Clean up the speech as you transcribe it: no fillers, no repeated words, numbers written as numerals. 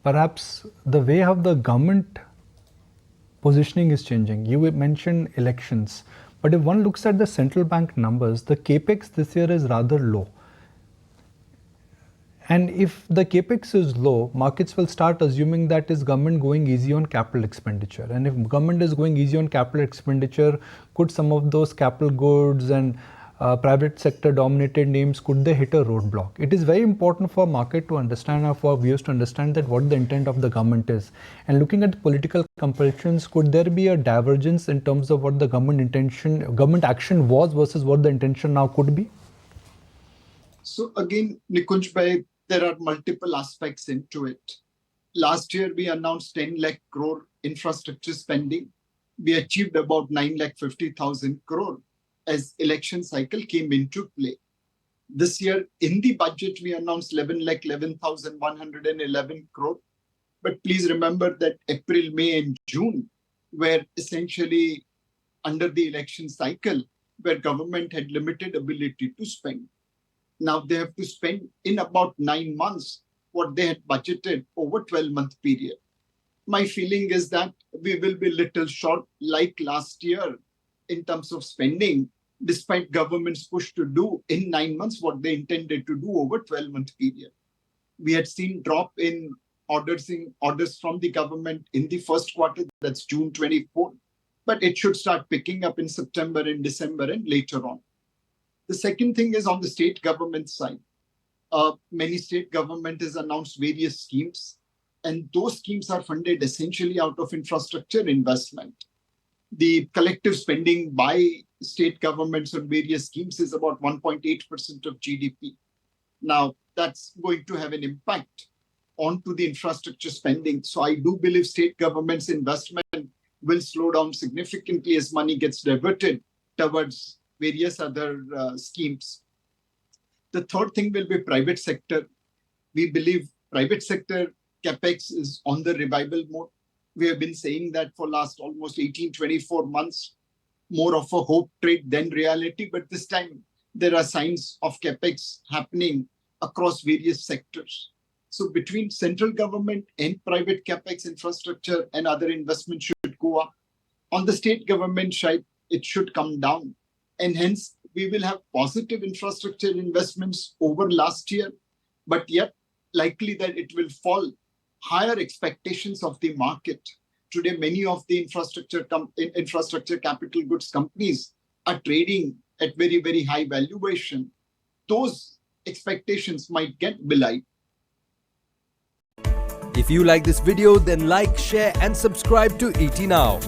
perhaps the way how the government positioning is changing. You mentioned elections, but if one looks at the central bank numbers, the capex this year is rather low. And if the capex is low, markets will start assuming that is government going easy on capital expenditure. And if government is going easy on capital expenditure, could some of those capital goods and private sector dominated names, could they hit a roadblock? It is very important for market to understand, or for viewers to understand, that what the intent of the government is. And looking at the political compulsions, could there be a divergence in terms of what the government action was versus what the intention now could be? So again, Nikunj bhai, there are multiple aspects into it. Last year, we announced 10 lakh crore infrastructure spending. We achieved about 9,50,000 crore as election cycle came into play. This year, in the budget, we announced 11,11,111 crore. But please remember that April, May, and June were essentially under the election cycle, where government had limited ability to spend. Now they have to spend in about 9 months what they had budgeted over 12-month period. My feeling is that we will be little short like last year in terms of spending, despite government's push to do in 9 months what they intended to do over 12-month period. We had seen drop in orders from the government in the first quarter, that's June 24, but it should start picking up in September and December and later on. The second thing is on the state government side. Many state government has announced various schemes, and those schemes are funded essentially out of infrastructure investment. The collective spending by state governments on various schemes is about 1.8% of GDP. Now, that's going to have an impact onto the infrastructure spending. So I do believe state government's investment will slow down significantly as money gets diverted towards various other schemes. The third thing will be private sector. We believe private sector capex is on the revival mode. We have been saying that for last almost 18-24 months, more of a hope trade than reality. But this time, there are signs of capex happening across various sectors. So between central government and private capex, infrastructure and other investments should go up. On the state government side, it should come down. And hence, we will have positive infrastructure investments over last year, but yet likely that it will fall higher expectations of the market. Today, many of the infrastructure capital goods companies are trading at very, very high valuation. Those expectations might get belied. If you like this video, then like, share and subscribe to ET Now.